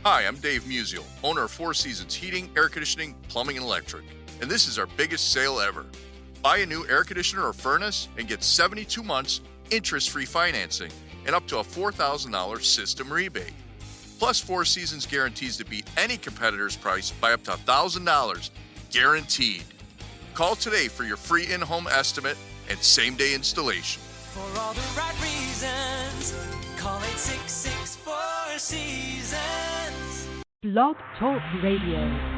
Hi, I'm Dave Musial, owner of Four Seasons Heating, Air Conditioning, Plumbing, and Electric. And this is our biggest sale ever. Buy a new air conditioner or furnace and get 72 months interest-free financing and up to a $4,000 system rebate. Plus, Four Seasons guarantees to beat any competitor's price by up to $1,000, guaranteed. Call today for your free in-home estimate and same-day installation. For all the right reasons, call 866 Four Seasons. Blog Talk Radio.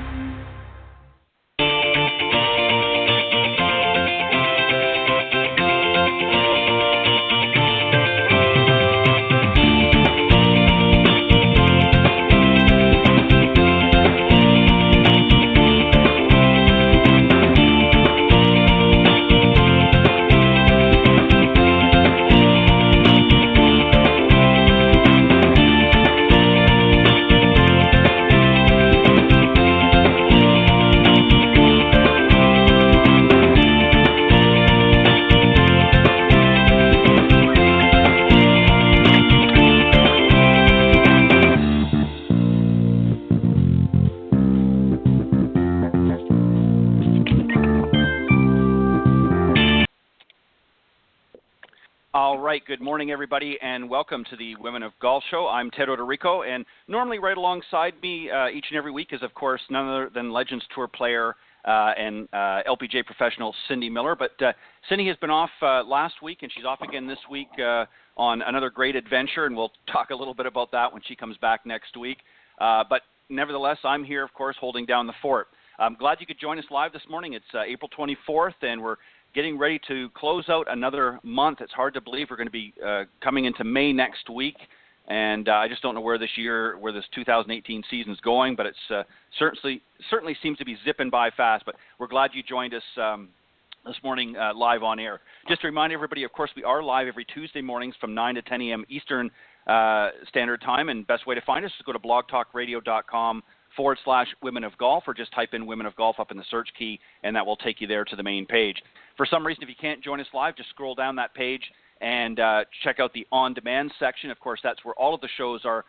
All right, good morning, everybody, and welcome to the Women of Golf Show. I'm Ted Odorico, and normally right alongside me each and every week is, of course, none other than Legends Tour player and LPGA professional Cindy Miller. But Cindy has been off last week, and she's off again this week on another great adventure, and we'll talk a little bit about that when she comes back next week. But nevertheless, I'm here, of course, holding down the fort. I'm glad you could join us live this morning. It's April 24th, and we're getting ready to close out another month. It's hard to believe we're going to be coming into May next week, and I just don't know where this 2018 season's going, but it's certainly seems to be zipping by fast. But we're glad you joined us this morning live on air. Just to remind everybody, of course, we are live every Tuesday mornings from 9 to 10 a.m. Eastern Standard Time, and best way to find us is go to blogtalkradio.com/Women of Golf, or just type in Women of Golf up in the search key, and that will take you there to the main page. For some reason, if you can't join us live, just scroll down that page and check out the on-demand section. Of course, that's where all of the shows are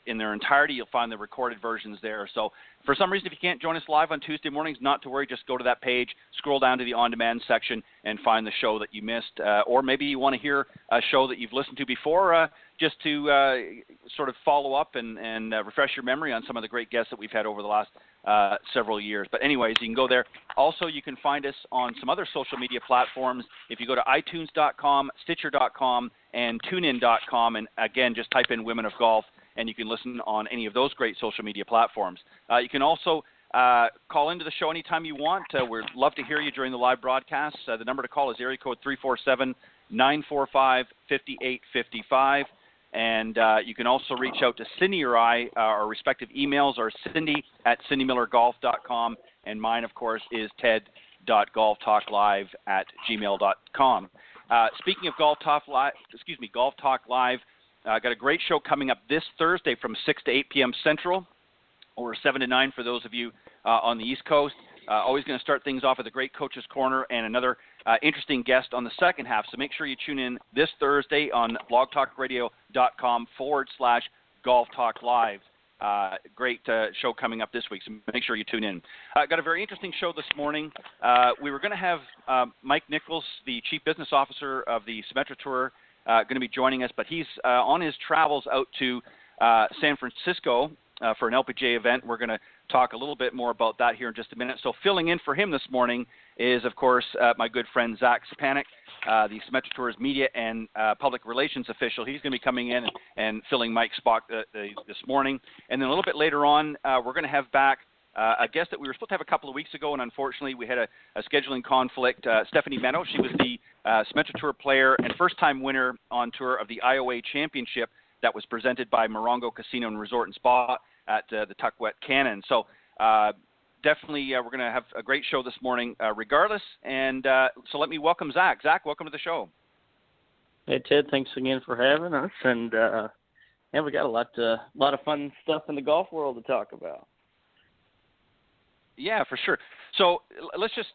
in their entirety. You'll find the recorded versions there. So for some reason, if you can't join us live on Tuesday mornings, not to worry. Just go to that page, scroll down to the on-demand section, and find the show that you missed. Or maybe you want to hear a show that you've listened to before, just to sort of follow up and refresh your memory on some of the great guests that we've had over the last several years. But anyways, you can go there. Also, you can find us on some other social media platforms. If you go to iTunes.com, Stitcher.com, and TuneIn.com, and again, just type in Women of Golf, and you can listen on any of those great social media platforms. You can also call into the show anytime you want. We'd love to hear you during the live broadcast. The number to call is area code 347-945-5855. And you can also reach out to Cindy or I. Our respective emails are cindy@cindymillergolf.com, and mine, of course, is ted.golftalklive@gmail.com. Speaking of Golf Talk Live, got a great show coming up this Thursday from 6 to 8 p.m. Central, or 7 to 9 for those of you on the East Coast. Always going to start things off with a great Coach's Corner and another interesting guest on the second half. So make sure you tune in this Thursday on blogtalkradio.com/Golf Talk Live. Great show coming up this week, so make sure you tune in. Got a very interesting show this morning. We were going to have Mike Nichols, the Chief Business Officer of the Symetra Tour, going to be joining us, but he's on his travels out to San Francisco for an LPGA event. We're going to talk a little bit more about that here in just a minute. So filling in for him this morning is, of course, my good friend Zach Sepanik, the Symetra Tour's media and public relations official. He's going to be coming in and filling Mike's spot this morning. And then a little bit later on, we're going to have back a guest that we were supposed to have a couple of weeks ago, and unfortunately we had a scheduling conflict. Stephanie Meadow, she was the Symetra Tour player and first-time winner on tour of the IOA Championship that was presented by Morongo Casino and Resort and Spa at the Tukwet Cannon. So definitely we're going to have a great show this morning regardless. And so let me welcome Zach. Zach, welcome to the show. Hey, Ted, thanks again for having us. And we got a lot of fun stuff in the golf world to talk about. Yeah, for sure. So let's just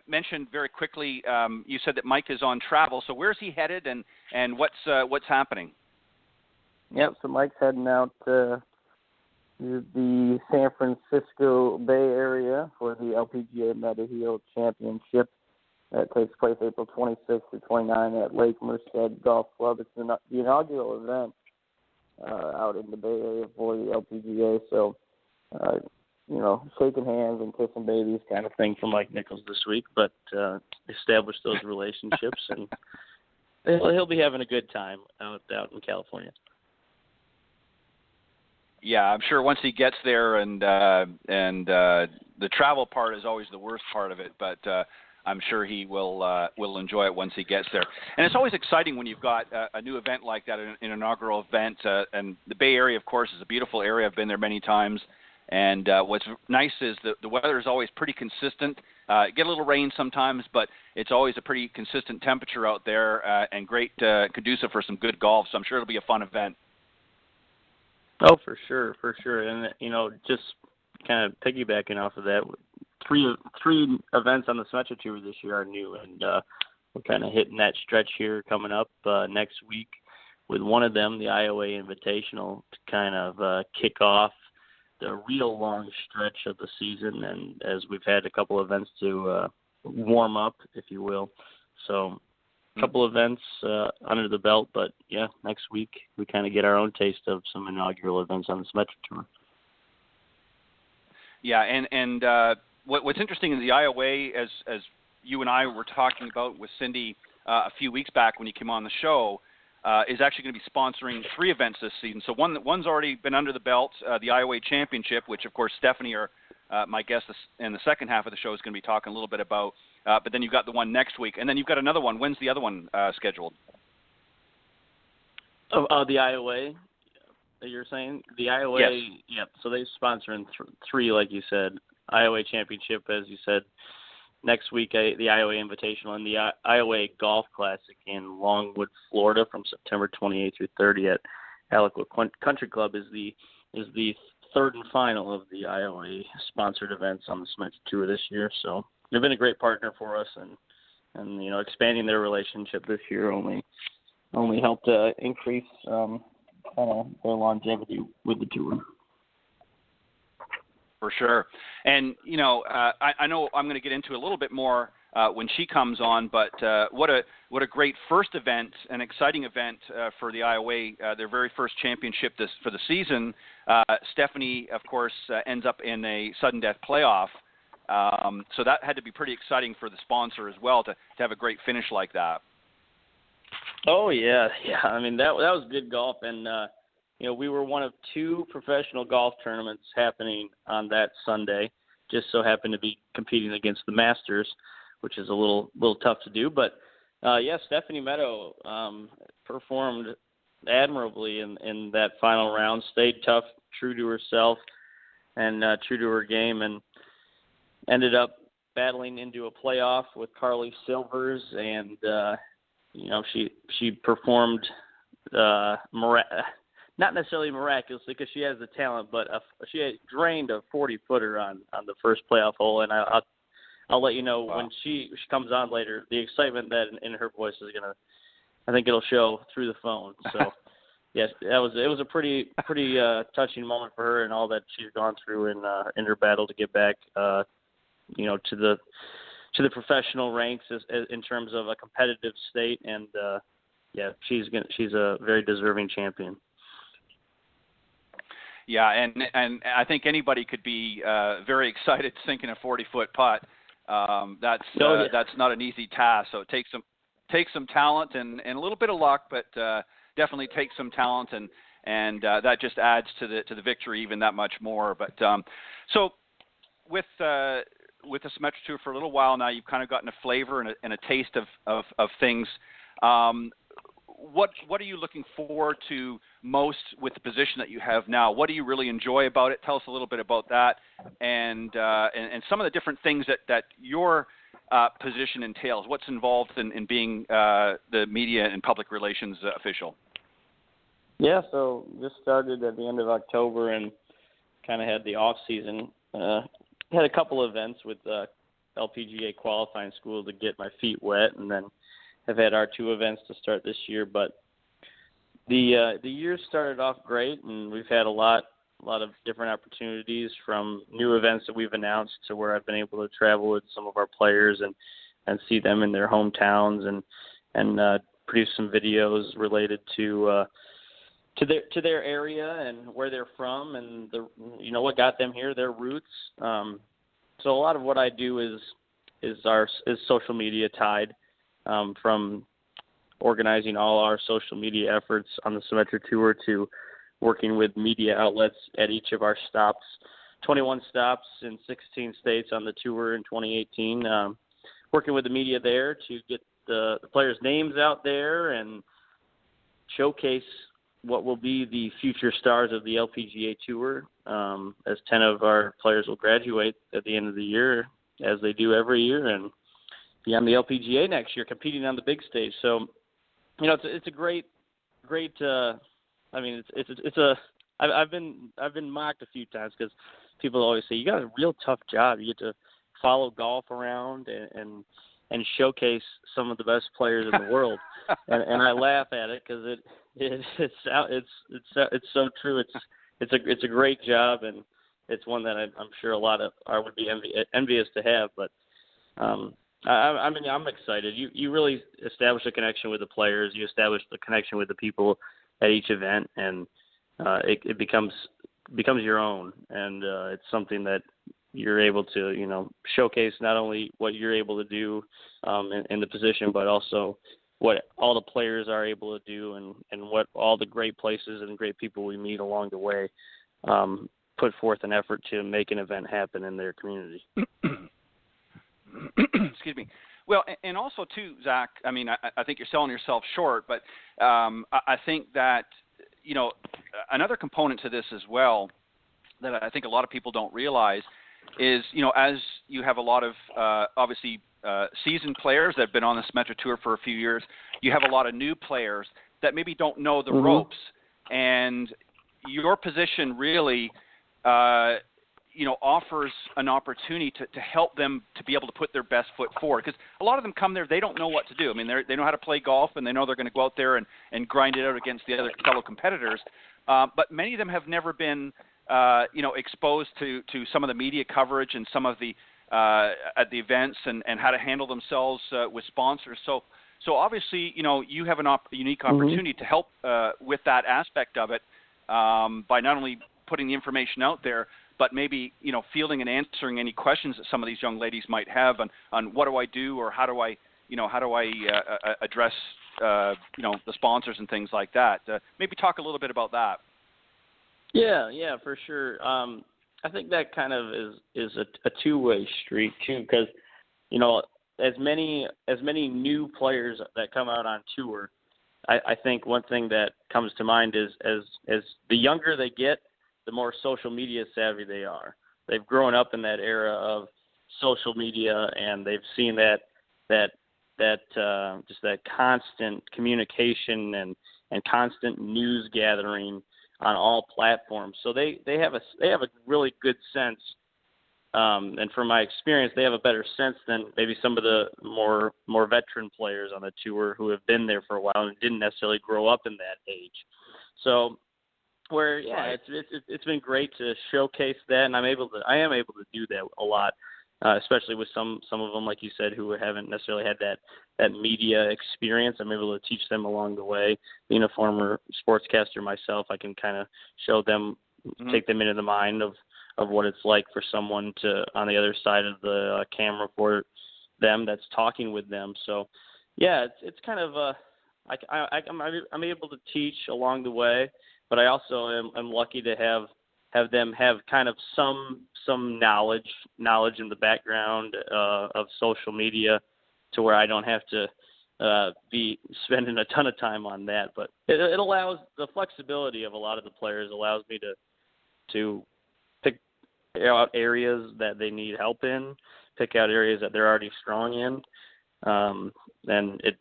mention very quickly, you said that Mike is on travel. So where's he headed and what's happening? Yep, so Mike's heading out the San Francisco Bay Area for the LPGA Meadow Championship. That takes place April 26th to 29 at Lake Merced Golf Club. It's the inaugural event out in the Bay Area for the LPGA. So, shaking hands and kissing babies kind of thing for Mike Nichols this week, but establish those relationships, and he'll be having a good time out in California. Yeah, I'm sure once he gets there, and the travel part is always the worst part of it, but I'm sure he will enjoy it once he gets there. And it's always exciting when you've got a new event like that, an inaugural event. And the Bay Area, of course, is a beautiful area. I've been there many times. And what's nice is the weather is always pretty consistent. Get a little rain sometimes, but it's always a pretty consistent temperature out there, and great conducive for some good golf. So I'm sure it'll be a fun event. Oh, for sure. And, just kind of piggybacking off of that, three events on the Symetra Tour this year are new, and we're kind of hitting that stretch here coming up next week with one of them, the IOA Invitational, to kind of kick off the real long stretch of the season, and as we've had a couple events to warm up, if you will. So a couple events under the belt, but yeah, next week we kind of get our own taste of some inaugural events on the Symetra Tour. Yeah, and what's interesting in the IOA, as you and I were talking about with Cindy a few weeks back when you came on the show, is actually going to be sponsoring 3 events this season. So one's already been under the belt, the IOA Championship, which, of course, Stephanie, my guest in the second half of the show, is going to be talking a little bit about. But then you've got the one next week, and then you've got another one. When's the other one scheduled? The IOA, you're saying? The IOA, yes. Yep. So they're sponsoring 3, like you said. IOA Championship, as you said, next week, the IOA Invitational, and the IOA Golf Classic in Longwood, Florida, from September 28th through 30th at Aliquid Country Club is the third and final of the IOA sponsored events on the Symetra Tour this year. So they've been a great partner for us, and expanding their relationship this year only helped increase kind of their longevity with the tour. For sure. And, I know I'm going to get into a little bit more when she comes on, but what a great first event, an exciting event for the IOA, their very first championship for the season. Stephanie, of course, ends up in a sudden death playoff. So that had to be pretty exciting for the sponsor as well to have a great finish like that. Oh, yeah. I mean, that was good golf, and we were one of 2 professional golf tournaments happening on that Sunday. Just so happened to be competing against the Masters, which is a little tough to do. But Stephanie Meadow performed admirably in that final round. Stayed tough, true to herself, and true to her game, and ended up battling into a playoff with Carly Silvers, and she performed not necessarily miraculously because she has the talent, but she had drained a 40-footer on the first playoff hole, and I'll let you know when she comes on later. The excitement that in her voice is I think it'll show through the phone. So yes, it was a pretty touching moment for her and all that she's gone through in her battle to get back to the professional ranks in terms of a competitive state, and she's a very deserving champion. Yeah, and I think anybody could be very excited sinking a 40-foot putt. That's not an easy task. So it takes some talent and a little bit of luck, but definitely takes some talent, and that just adds to the victory even that much more. But so with the Symetra Tour for a little while now, you've kind of gotten a flavor and a taste of things. What are you looking forward to most with the position that you have now? What do you really enjoy about it? Tell us a little bit about that, and some of the different things that your position entails. What's involved in being the media and public relations official? Yeah, so this started at the end of October and kind of had the off season. Had a couple of events with LPGA qualifying school to get my feet wet, and then have had our 2 events to start this year. But the year started off great, and we've had a lot different opportunities, from new events that we've announced to where I've been able to travel with some of our players and see them in their hometowns and produce some videos related to their area and where they're from and what got them here, their roots. So a lot of what I do is social media tied, from organizing all our social media efforts on the Symetra Tour to working with media outlets at each of our stops, 21 stops in 16 states on the tour in 2018, working with the media there to get the players' names out there and showcase what will be the future stars of the LPGA Tour, as 10 of our players will graduate at the end of the year, as they do every year, and be on the LPGA next year, competing on the big stage. So, it's a great. I've been mocked a few times because people always say you got a real tough job. You get to follow golf around and showcase some of the best players in the world, and I laugh at it because it's so true. It's a great job, and it's one that I'm sure a lot of I would be envious to have. But I'm excited. You really establish a connection with the players. You establish the connection with the people at each event, and it becomes your own. And it's something that you're able to showcase not only what you're able to do in the position, but also what all the players are able to do, and what all the great places and great people we meet along the way put forth an effort to make an event happen in their community. Excuse me. Well, and also too, Zach, I mean, I think you're selling yourself short, but I think that, another component to this as well that I think a lot of people don't realize is, as you have a lot of, obviously, seasoned players that have been on the Symetra Tour for a few years, you have a lot of new players that maybe don't know the ropes. And your position really, offers an opportunity to help them to be able to put their best foot forward. Because a lot of them come there, they don't know what to do. I mean, they know how to play golf, and they know they're going to go out there and grind it out against the other fellow competitors. But many of them have never been, exposed to some of the media coverage and some of the at the events and how to handle themselves with sponsors. So obviously, you have a unique opportunity to help with that aspect of it by not only putting the information out there, but maybe, fielding and answering any questions that some of these young ladies might have on what do I do, or how do I address, the sponsors and things like that. Maybe talk a little bit about that. Yeah, for sure. I think that kind of is a two-way street too, because, as many new players that come out on tour, I think one thing that comes to mind is as the younger they get, the more social media savvy they are. They've grown up in that era of social media, and they've seen that just that constant communication and constant news gathering on all platforms. So they have a really good sense, and from my experience, they have a better sense than maybe some of the more veteran players on the tour who have been there for a while and didn't necessarily grow up in that age. So it's been great to showcase that, and I am able to do that a lot, especially with some of them, like you said, who haven't necessarily had that media experience. I'm able to teach them along the way. Being a former sportscaster myself, I can kind of show them, take them into the mind of what it's like for someone to on the other side of the camera for them that's talking with them. So, yeah, it's kind of I'm able to teach along the way. But I also am lucky to have them have kind of some knowledge in the background of social media, to where I don't have to be spending a ton of time on that. But it allows the flexibility of a lot of the players allows me to pick out areas that they need help in, pick out areas that they're already strong in, and it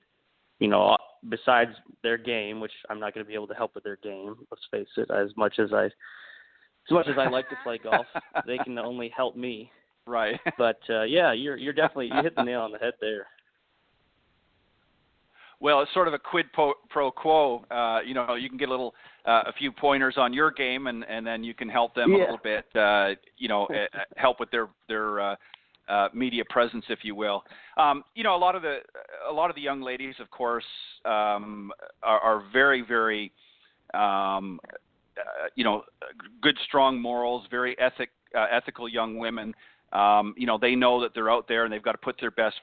besides their game, which I'm not going to be able to help with their game, let's face it, as much as I like to play golf, they can only help me. Right. But you hit the nail on the head there. Well, it's sort of a quid pro quo. You can get a few pointers on your game, and then you can help them a little bit. Help with their media presence, if you will. A lot of the young ladies, of course, are very, very, good, strong morals, very ethical young women. They know that they're out there and they've got to put their best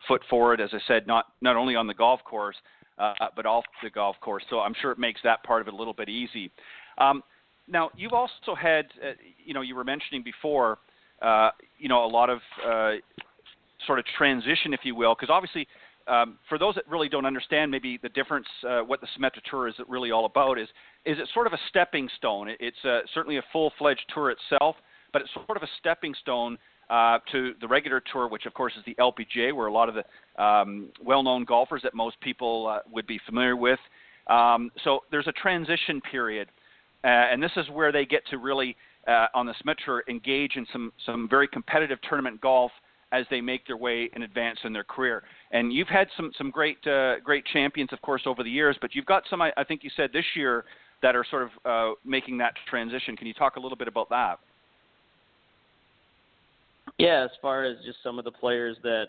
foot forward, as I said, not only on the golf course, but off the golf course. So I'm sure it makes that part of it a little bit easy. Now, you've also had, you were mentioning before, a lot of sort of transition, if you will, because obviously, for those that really don't understand maybe the difference, what the Symetra Tour is really all about is it sort of a stepping stone. It's certainly a full-fledged tour itself, but it's sort of a stepping stone to the regular tour, which of course is the LPGA, where a lot of the well-known golfers that most people would be familiar with. So there's a transition period, and this is where they get to really, on the Symetra, engage in some very competitive tournament golf as they make their way and advance in their career. And you've had some great champions, of course, over the years, but you've got some, I think you said this year, that are sort of making that transition. Can you talk a little bit about that? Yeah, as far as just some of the players that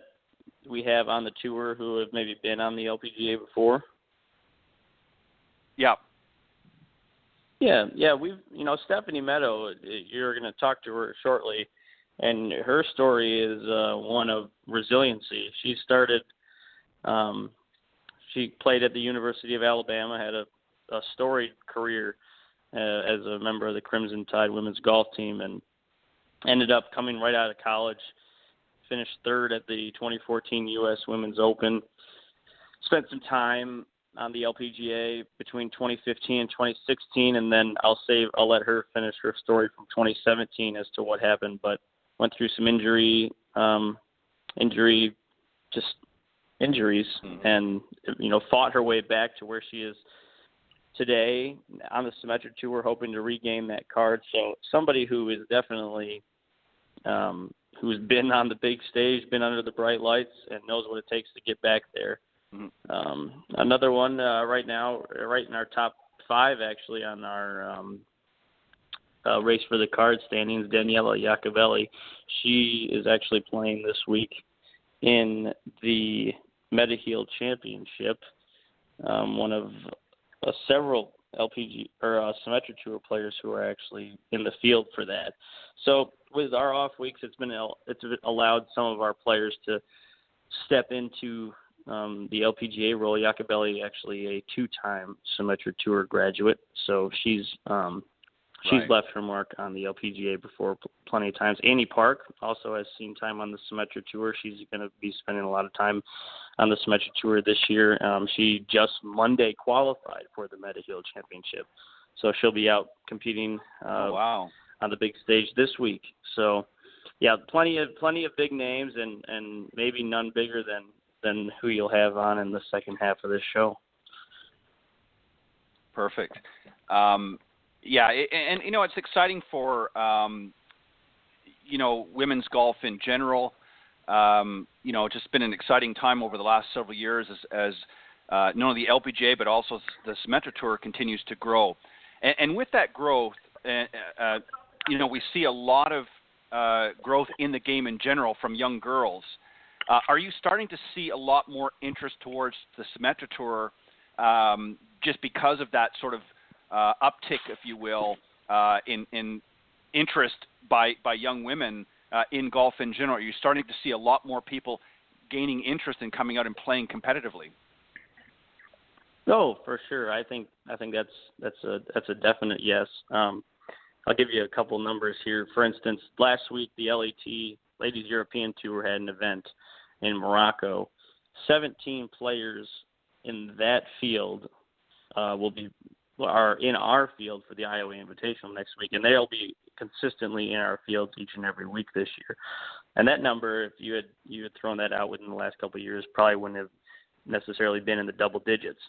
we have on the tour who have maybe been on the LPGA before. Yeah. Yeah, we've, Stephanie Meadow, you're going to talk to her shortly, and her story is one of resiliency. She started, she played at the University of Alabama, had a storied career as a member of the Crimson Tide women's golf team, and ended up coming right out of college, finished third at the 2014 U.S. Women's Open, spent some time on the LPGA between 2015 and 2016, and then I'll let her finish her story from 2017 as to what happened, but went through some injuries, and fought her way back to where she is today on the Symetra Tour, hoping to regain that card. So somebody who is definitely who's been on the big stage, been under the bright lights, and knows what it takes to get back there. Mm-hmm. Another one right now, right in our top 5 actually on our race for the card standings, Daniela Iacobelli. She is actually playing this week in the Meadow Championship, one of several LPG or Symetra Tour players who are actually in the field for that. So with our off weeks, it's allowed some of our players to step into the LPGA role. Iacobelli actually a 2-time Symetra Tour graduate, so she's left her mark on the LPGA before plenty of times. Annie Park also has seen time on the Symetra Tour. She's going to be spending a lot of time on the Symetra Tour this year. She just Monday qualified for the Meadow Championship, so she'll be out competing on the big stage this week. So, yeah, plenty of big names, and maybe none bigger than who you'll have on in the second half of this show. Perfect. Yeah, and it's exciting for women's golf in general. Just been an exciting time over the last several years as not only the LPGA but also the Symetra Tour continues to grow. And with that growth, we see a lot of growth in the game in general from young girls. Are you starting to see a lot more interest towards the Symetra Tour just because of that sort of uptick, if you will, in interest by young women in golf in general? Are you starting to see a lot more people gaining interest in coming out and playing competitively? Oh, for sure. I think that's a definite yes. I'll give you a couple numbers here. For instance, last week the LAT Ladies European Tour had an event in Morocco. 17 players in that field are in our field for the IOA Invitational next week, and they'll be consistently in our fields each and every week this year. And that number, if you had thrown that out within the last couple of years, probably wouldn't have necessarily been in the double digits.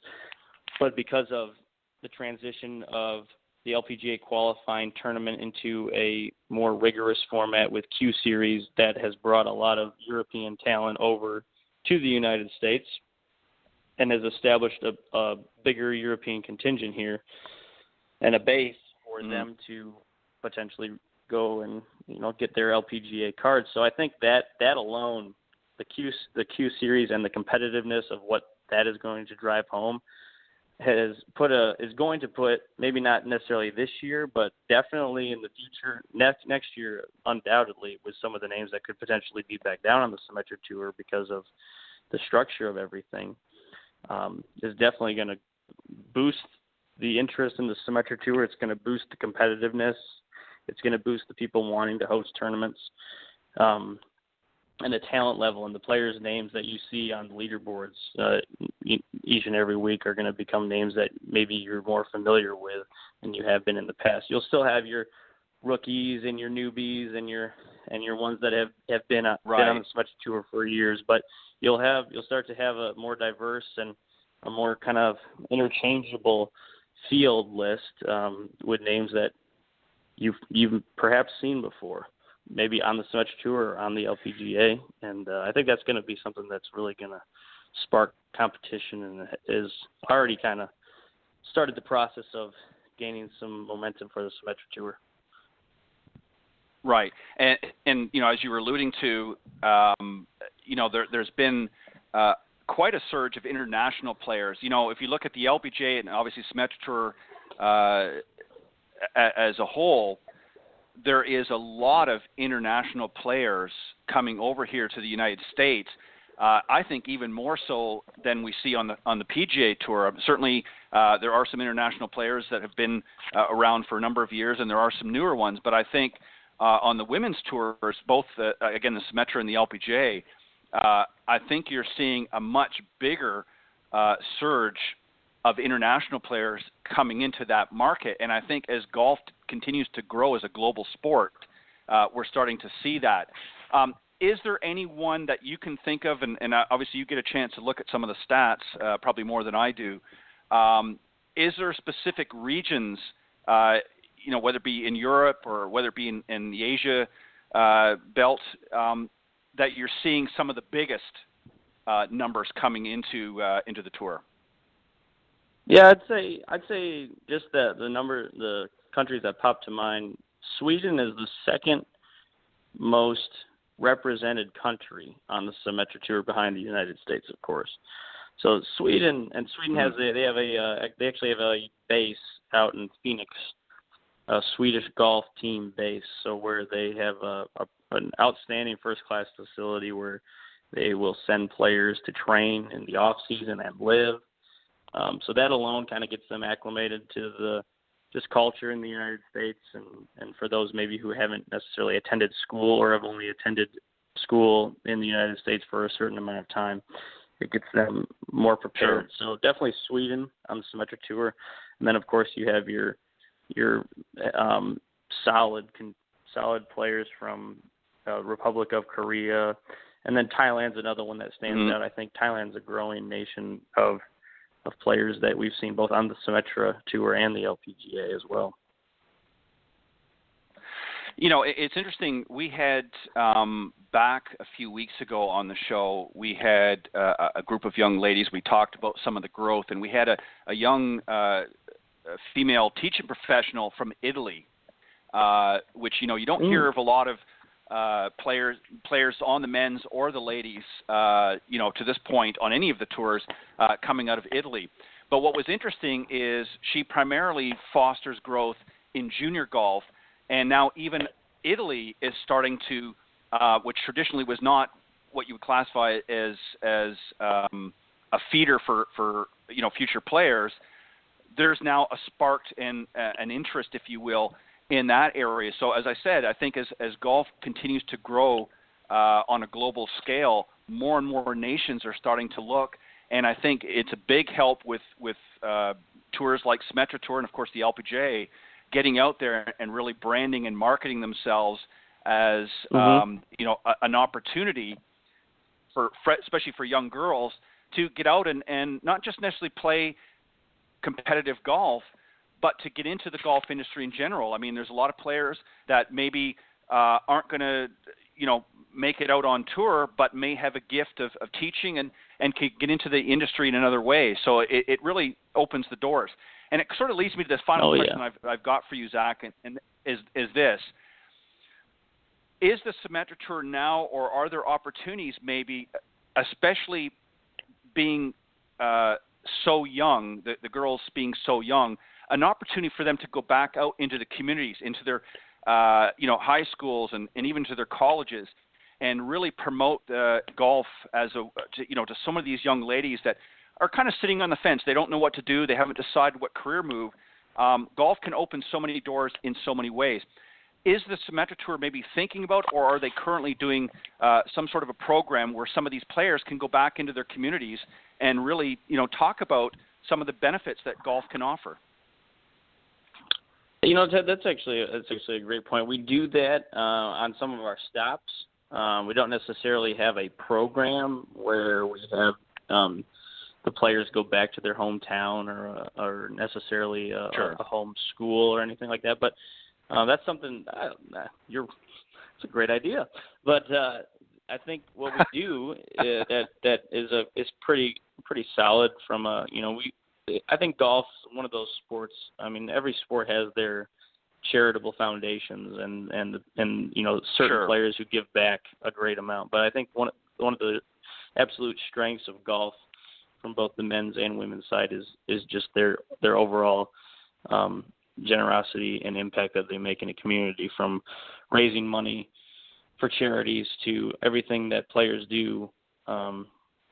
But because of the transition of the LPGA qualifying tournament into a more rigorous format with Q Series, that has brought a lot of European talent over to the United States. and has established a bigger European contingent here and a base for them to potentially go and get their LPGA cards. So I think that alone, the Q Series and the competitiveness of what that is going to drive home is going to put, maybe not necessarily this year, but definitely in the future, next year, undoubtedly, with some of the names that could potentially be back down on the Symetra Tour because of the structure of everything, is definitely going to boost the interest in the Symetra Tour. It's going to boost the competitiveness. It's going to boost the people wanting to host tournaments. And the talent level and the players' names that you see on the leaderboards each and every week are going to become names that maybe you're more familiar with than you have been in the past. You'll still have your rookies and your newbies and your ones that have been on the Symetra Tour for years, but you'll start to have a more diverse and a more kind of interchangeable field list with names that you've perhaps seen before, maybe on the Symetra Tour or on the LPGA, and I think that's going to be something that's really going to spark competition and is already kind of started the process of gaining some momentum for the Symetra Tour. Right, and as you were alluding to, there's been quite a surge of international players. If you look at the LPGA and obviously Symetra Tour as a whole, there is a lot of international players coming over here to the United States. I think even more so than we see on the PGA Tour. Certainly, there are some international players that have been around for a number of years, and there are some newer ones. But I think on the women's tours, both the Symetra and the LPGA, I think you're seeing a much bigger surge of international players coming into that market. And I think as golf continues to grow as a global sport, we're starting to see that. Is there anyone that you can think of, and obviously you get a chance to look at some of the stats, probably more than I do, is there specific regions, whether it be in Europe or whether it be in the Asia belt, that you're seeing some of the biggest numbers coming into the tour? Yeah, I'd say just the countries that pop to mind. Sweden is the second most represented country on the Symetra Tour behind the United States, of course. So Sweden has they actually have a base out in Phoenix, a Swedish golf team base. So where they have an outstanding first-class facility where they will send players to train in the off season and live. So that alone kind of gets them acclimated to the just culture in the United States, and for those maybe who haven't necessarily attended school or have only attended school in the United States for a certain amount of time, it gets them more prepared. Sure. So definitely Sweden on the Symetra Tour, and then of course you have your solid players from Republic of Korea, and then Thailand's another one that stands out. I think Thailand's a growing nation of players that we've seen both on the Symetra Tour and the LPGA as well. It's interesting. We had back a few weeks ago on the show, we had a group of young ladies. We talked about some of the growth, and we had a young female teaching professional from Italy, which you don't hear of a lot of players on the men's or the ladies, to this point on any of the tours coming out of Italy. But what was interesting is she primarily fosters growth in junior golf, and now even Italy is starting to, which traditionally was not what you would classify as a feeder for future players. There's now a sparked and an interest, if you will, in that area. So as I said, I think as golf continues to grow on a global scale, more and more nations are starting to look, and I think it's a big help with tours like Symetra Tour and of course the LPGA getting out there and really branding and marketing themselves as an opportunity for especially for young girls to get out and not just necessarily play competitive golf, but to get into the golf industry in general. I mean, there's a lot of players that maybe aren't going to, make it out on tour, but may have a gift of teaching and can get into the industry in another way. So it really opens the doors. And it sort of leads me to this final question I've got for you, Zach, and is this. Is the Symetra Tour now, or are there opportunities maybe, especially being so young, the girls being so young, an opportunity for them to go back out into the communities, into their high schools and even to their colleges, and really promote golf as to some of these young ladies that are kind of sitting on the fence. They don't know what to do. They haven't decided what career move. Golf can open so many doors in so many ways. Is the Symetra Tour maybe thinking about, or are they currently doing some sort of a program where some of these players can go back into their communities and really, talk about some of the benefits that golf can offer? Ted, that's actually a great point. We do that on some of our stops. We don't necessarily have a program where we have the players go back to their hometown or necessarily a home school or anything like that. But that's something it's a great idea. But I think what we do that is pretty solid from I think golf's one of those sports. I mean, every sport has their charitable foundations and certain players who give back a great amount. But I think one of the absolute strengths of golf from both the men's and women's side is just their overall generosity and impact that they make in a community, from raising money for charities to everything that players do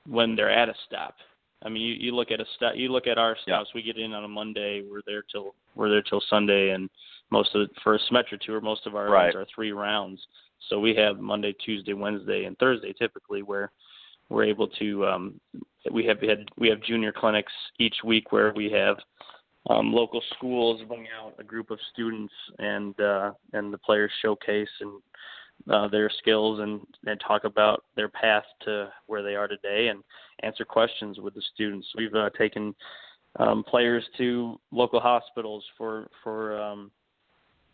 when they're at a stop. I mean, you look at our stops. We get in on a Monday. We're there till Sunday, and for a Symetra Tour, most of our rounds are 3 rounds. So we have Monday, Tuesday, Wednesday, and Thursday typically, where we're able to. We have junior clinics each week where we have local schools bring out a group of students, and the players showcase and their skills and talk about their path to where they are today and answer questions with the students. We've taken players to local hospitals for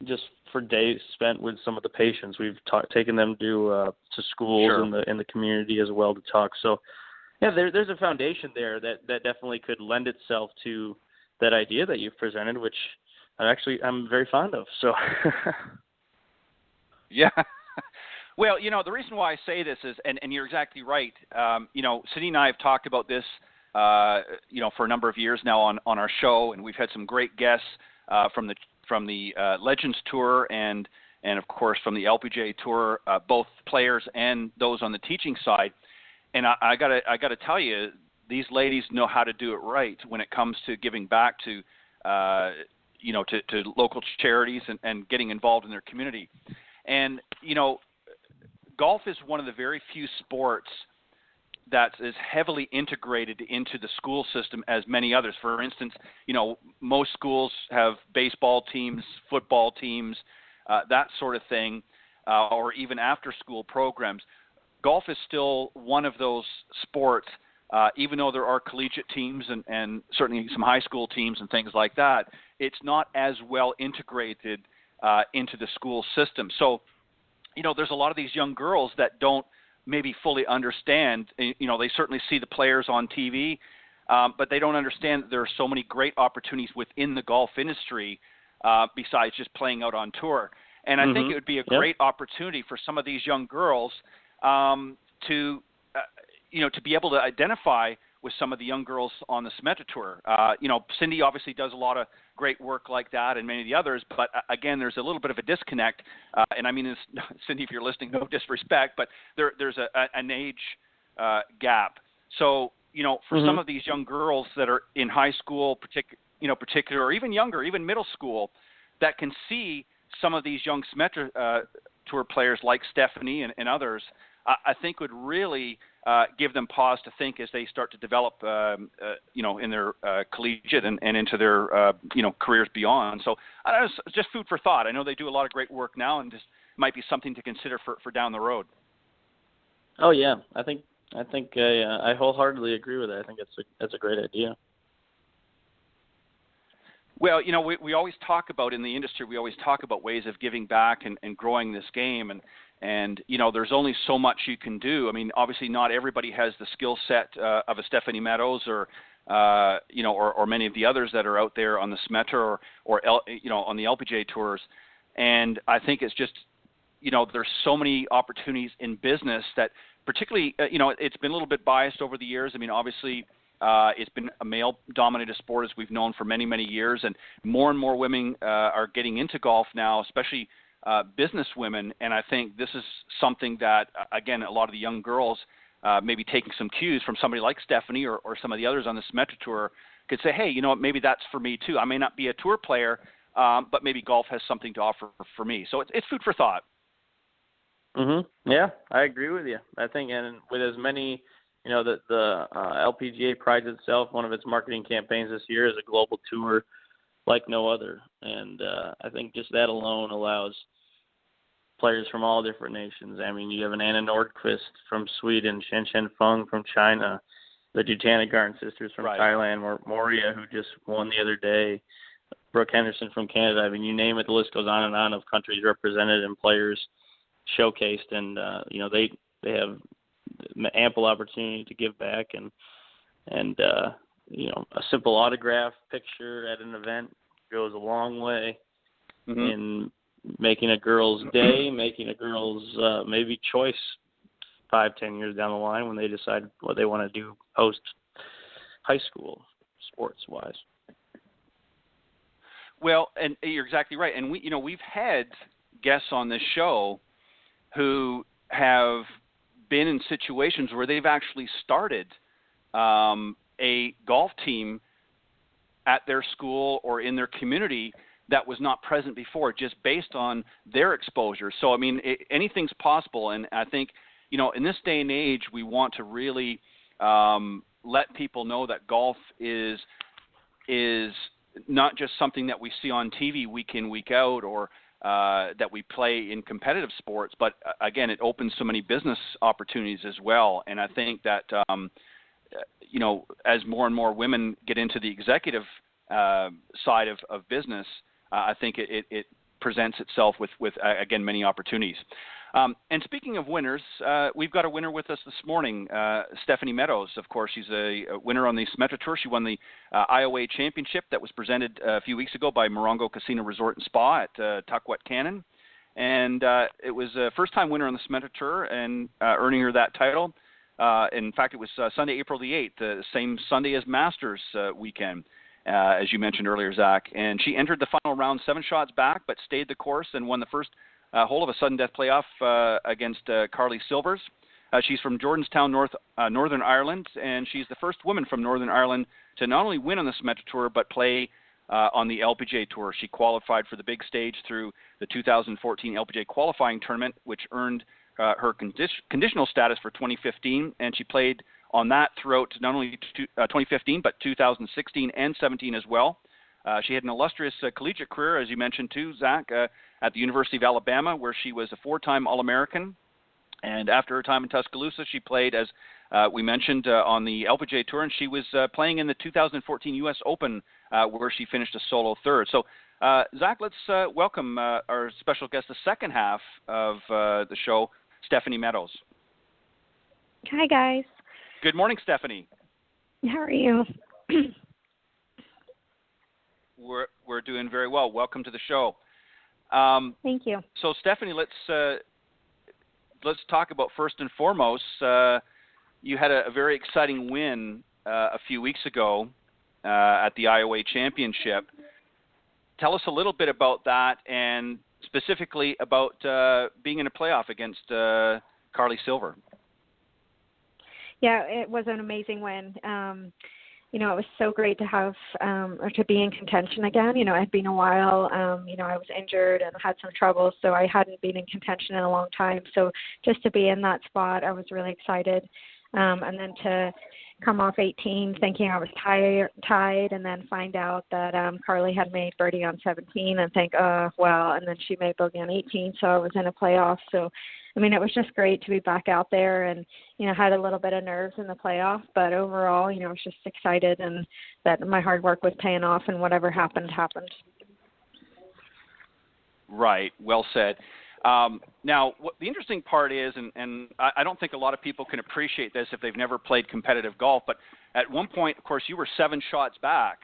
just for days spent with some of the patients. We've taken them to schools in the community as well to talk. So yeah, there's a foundation there that definitely could lend itself to that idea that you've presented, which I'm very fond of. So yeah. Well, the reason why I say this is, and you're exactly right. Cindy and I have talked about this, for a number of years now on our show, and we've had some great guests from the Legends Tour and of course from the LPGA Tour, both players and those on the teaching side. And I gotta tell you, these ladies know how to do it right when it comes to giving back to local charities and getting involved in their community. And golf is one of the very few sports that is heavily integrated into the school system as many others. For instance, most schools have baseball teams, football teams, that sort of thing, or even after-school programs. Golf is still one of those sports, even though there are collegiate teams and certainly some high school teams and things like that, it's not as well integrated into the school system. So, there's a lot of these young girls that don't maybe fully understand. They certainly see the players on TV, but they don't understand that there are so many great opportunities within the golf industry besides just playing out on tour. And I think it would be a great opportunity for some of these young girls to be able to identify with some of the young girls on the Symetra Tour. Cindy obviously does a lot of great work like that, and many of the others, but again, there's a little bit of a disconnect, and I mean this, Cindy, if you're listening, no disrespect, but there's an age gap. So, for some of these young girls that are in high school, particular, or even younger, even middle school, that can see some of these young Symetra Tour players like Stephanie and others, I think would really give them pause to think as they start to develop, in their collegiate and into their, careers beyond. So it's just food for thought. I know they do a lot of great work now, and just might be something to consider for down the road. Oh yeah, I think I wholeheartedly agree with that. I think that's a great idea. Well, we always talk about in the industry, we always talk about ways of giving back and growing this game. And there's only so much you can do. I mean, obviously not everybody has the skill set of a Stephanie Meadows or many of the others that are out there on the Symetra or on the LPGA tours. And I think it's just, there's so many opportunities in business that particularly, it's been a little bit biased over the years. I mean, obviously, it's been a male-dominated sport, as we've known for many, many years, and more women are getting into golf now, especially business women. And I think this is something that, again, a lot of the young girls maybe taking some cues from somebody like Stephanie or some of the others on the Symetra Tour could say, hey, maybe that's for me too. I may not be a tour player, but maybe golf has something to offer for me. So it's food for thought. Yeah, I agree with you. I think, and with as many, the LPGA prides itself, one of its marketing campaigns this year is a global tour like no other. And I think just that alone allows players from all different nations. I mean, you have an Anna Nordqvist from Sweden, Shen Feng from China, the Jutanagarn sisters from Thailand, Moria, who just won the other day, Brooke Henderson from Canada. I mean, you name it, the list goes on and on of countries represented and players showcased. And, they have ample opportunity to give back. And a simple autograph picture at an event goes a long way in making a girl's day, making a girl's maybe choice 5-10 years down the line when they decide what they want to do post high school sports wise. Well, and you're exactly right. And we've had guests on this show who have been in situations where they've actually started a golf team at their school or in their community that was not present before, just based on their exposure. So, I mean, anything's possible. And I think, in this day and age, we want to really let people know that golf is not just something that we see on TV week in, week out, or that we play in competitive sports, but again, it opens so many business opportunities as well. And I think that, as more and more women get into the executive side of business, I think it presents itself with again, many opportunities. And speaking of winners, we've got a winner with us this morning, Stephanie Meadows. Of course, she's a winner on the Symetra Tour. She won the IOA Championship that was presented a few weeks ago by Morongo Casino Resort and Spa at Tukwut Cannon. And it was a first-time winner on the Symetra Tour and earning her that title. In fact, it was Sunday, April the 8th, the same Sunday as Masters weekend, as you mentioned earlier, Zach. And she entered the final round 7 shots back, but stayed the course and won the first hole of a sudden death playoff against Carly Silvers. She's from Jordanstown, Northern Ireland, and she's the first woman from Northern Ireland to not only win on the Symetra Tour, but play on the LPGA Tour. She qualified for the big stage through the 2014 LPGA qualifying tournament, which earned her conditional status for 2015, and she played on that throughout not only 2015, but 2016 and 17 as well. She had an illustrious collegiate career, as you mentioned too, Zach, at the University of Alabama, where she was a 4-time All-American. And after her time in Tuscaloosa, she played, as we mentioned, on the LPGA Tour, and she was playing in the 2014 U.S. Open, where she finished a solo third. So, Zach, let's welcome our special guest, the second half of the show, Stephanie Meadows. Hi, guys. Good morning, Stephanie. How are you? We're doing very well. Welcome to the show. Thank you. So, Stephanie, let's talk about first and foremost. You had a very exciting win a few weeks ago at the IOA Championship. Tell us a little bit about that, and specifically about being in a playoff against Carly Silver. Yeah, it was an amazing win. It was so great to have or to be in contention again. It had been a while. I was injured and had some trouble, so I hadn't been in contention in a long time. So just to be in that spot, I was really excited. And then to come off 18 thinking I was tied, and then find out that Carly had made birdie on 17 and think, well, and then she made bogey on 18, so I was in a playoff. So, I mean, it was just great to be back out there, and, had a little bit of nerves in the playoff, but overall, I was just excited and that my hard work was paying off, and whatever happened, happened. Right. Well said. Now, the interesting part is, and I don't think a lot of people can appreciate this if they've never played competitive golf, but at one point, of course, you were 7 shots back.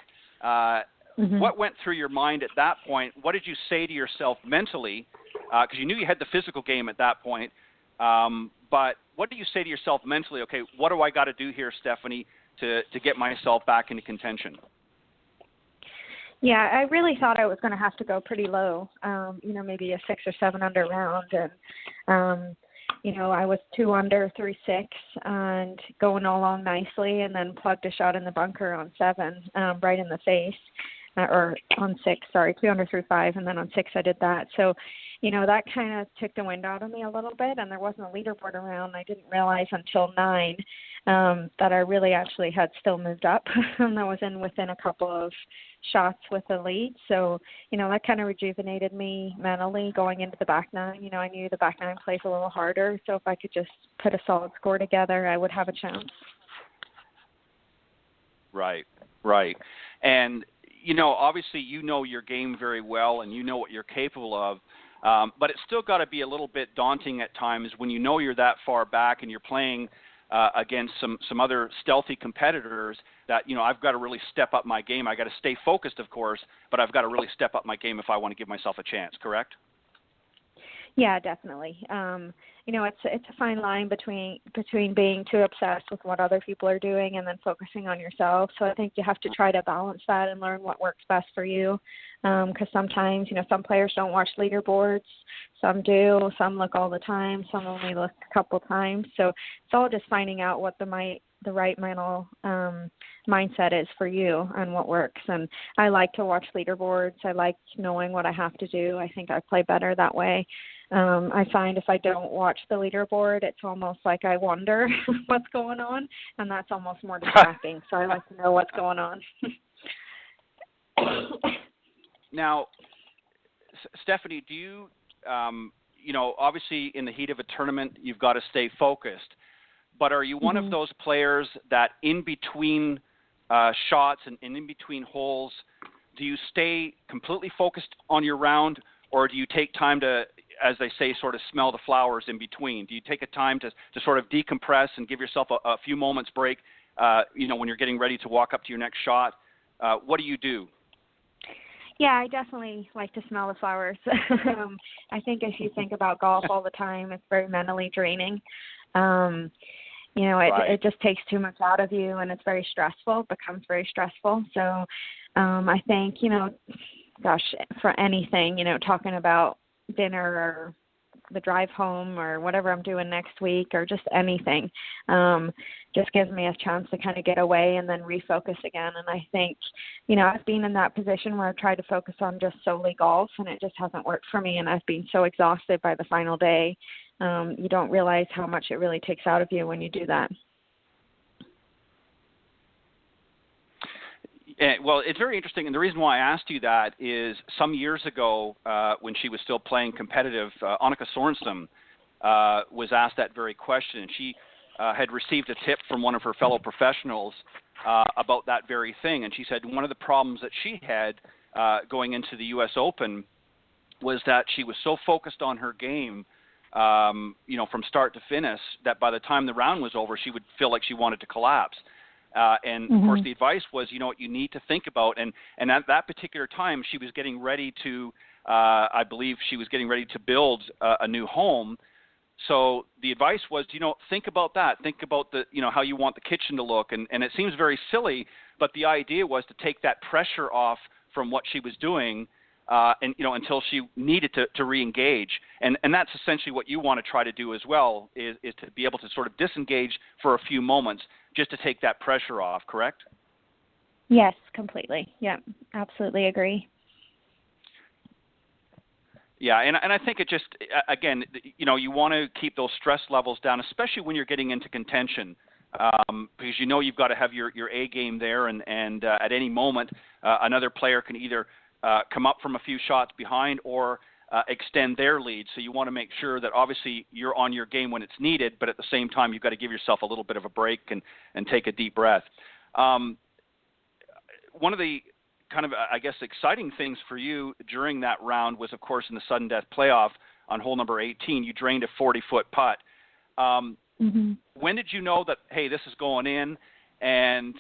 What went through your mind at that point? What did you say to yourself mentally? Because you knew you had the physical game at that point. But what do you say to yourself mentally? Okay, what do I got to do here, Stephanie, to get myself back into contention? Yeah, I really thought I was going to have to go pretty low, maybe a 6 or 7 under round. And, I was 2 under through 6 and going along nicely, and then plugged a shot in the bunker on 7, right in the face, or on 6, sorry, 2 under through 5, and then on 6 I did that. So, that kind of took the wind out of me a little bit, and there wasn't a leaderboard around. I didn't realize until 9 that I really actually had still moved up, and I was within a couple of shots with the lead. So, that kind of rejuvenated me mentally going into the back 9. I knew the back 9 plays a little harder, so if I could just put a solid score together, I would have a chance. Right. And, obviously you know your game very well and you know what you're capable of. But it's still got to be a little bit daunting at times when you know you're that far back and you're playing against some other stealthy competitors that, I've got to really step up my game. I got to stay focused, of course, but I've got to really step up my game if I want to give myself a chance, correct? Yeah, definitely. It's a fine line between being too obsessed with what other people are doing and then focusing on yourself. So I think you have to try to balance that and learn what works best for you. Because sometimes, some players don't watch leaderboards. Some do. Some look all the time. Some only look a couple times. So it's all just finding out what the right mental mindset is for you and what works. And I like to watch leaderboards. I like knowing what I have to do. I think I play better that way. I find if I don't watch the leaderboard, it's almost like I wonder what's going on, and that's almost more distracting. So I like to know what's going on. Now, Stephanie, do you, obviously in the heat of a tournament, you've got to stay focused, but are you one of those players that in between shots and in between holes, do you stay completely focused on your round, or do you take time to, as they say, sort of smell the flowers in between? Do you take a time to sort of decompress and give yourself a few moments break, when you're getting ready to walk up to your next shot? What do you do? Yeah, I definitely like to smell the flowers. I think if you think about golf all the time, it's very mentally draining. It just takes too much out of you, and it's very stressful, becomes very stressful. So I think, for anything, talking about dinner or the drive home or whatever I'm doing next week or just anything, just gives me a chance to kind of get away and then refocus again. And I think, I've been in that position where I've tried to focus on just solely golf, and it just hasn't worked for me. And I've been so exhausted by the final day. You don't realize how much it really takes out of you when you do that. Well, it's very interesting, and the reason why I asked you that is some years ago, when she was still playing competitive, Annika Sorenstam was asked that very question, and she had received a tip from one of her fellow professionals about that very thing, and she said one of the problems that she had going into the U.S. Open was that she was so focused on her game, from start to finish, that by the time the round was over, she would feel like she wanted to collapse. And of course, the advice was, what you need to think about. And at that particular time, she was getting ready to, I believe she was getting ready to build a new home. So the advice was, think about that. Think about how you want the kitchen to look. And it seems very silly, but the idea was to take that pressure off from what she was doing, until she needed to re-engage. And that's essentially what you want to try to do as well, is to be able to sort of disengage for a few moments just to take that pressure off, correct? Yes, completely. Yeah, absolutely agree. Yeah, and I think it just, again, you want to keep those stress levels down, especially when you're getting into contention. because you know you've got to have your A game there, and at any moment another player can either come up from a few shots behind or extend their lead. So you want to make sure that obviously you're on your game when it's needed, but at the same time you've got to give yourself a little bit of a break and take a deep breath. One of the kind of, I guess, exciting things for you during that round was, of course, in the sudden death playoff on hole number 18, you drained a 40-foot putt. When did you know that, hey, this is going in, and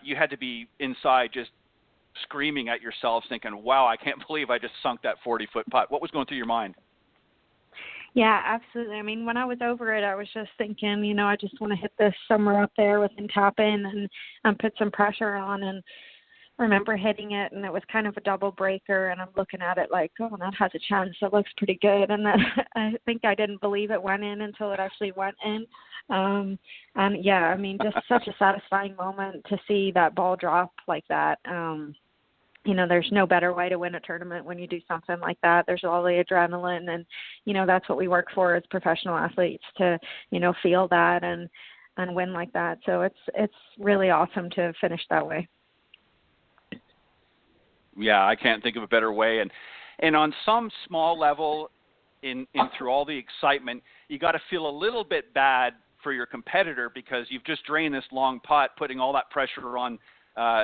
you had to be inside just screaming at yourselves thinking, wow, I can't believe I just sunk that 40-foot putt? What was going through your mind? Yeah, absolutely. I mean, when I was over it, I was just thinking, I just want to hit this somewhere up there within tap in and put some pressure on. And I remember hitting it, and it was kind of a double breaker, and I'm looking at it like, oh, that has a chance. That looks pretty good. And then I think I didn't believe it went in until it actually went in. And yeah, I mean, just such a satisfying moment to see that ball drop like that. There's no better way to win a tournament when you do something like that. There's all the adrenaline, and, that's what we work for as professional athletes to, feel that and win like that. So it's really awesome to finish that way. Yeah, I can't think of a better way. And on some small level, in through all the excitement, you got to feel a little bit bad for your competitor because you've just drained this long putt, putting all that pressure on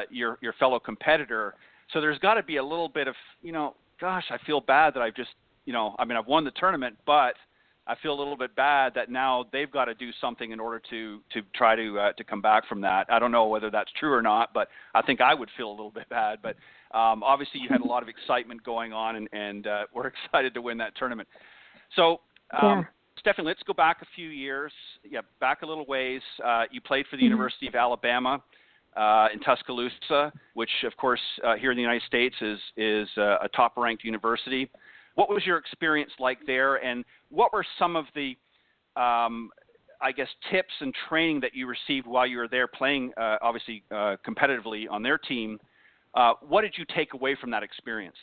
your fellow competitor. So there's got to be a little bit of, gosh, I feel bad that I've just, I've won the tournament, but I feel a little bit bad that now they've got to do something in order to try to come back from that. I don't know whether that's true or not, but I think I would feel a little bit bad. But obviously you had a lot of excitement going on, and we're excited to win that tournament. So, Stephanie, let's go back a few years. Yeah, back a little ways. You played for the University of Alabama in Tuscaloosa, which, of course, here in the United States is a top-ranked university. What was your experience like there, and what were some of the, tips and training that you received while you were there playing, obviously, competitively on their team? What did you take away from that experience?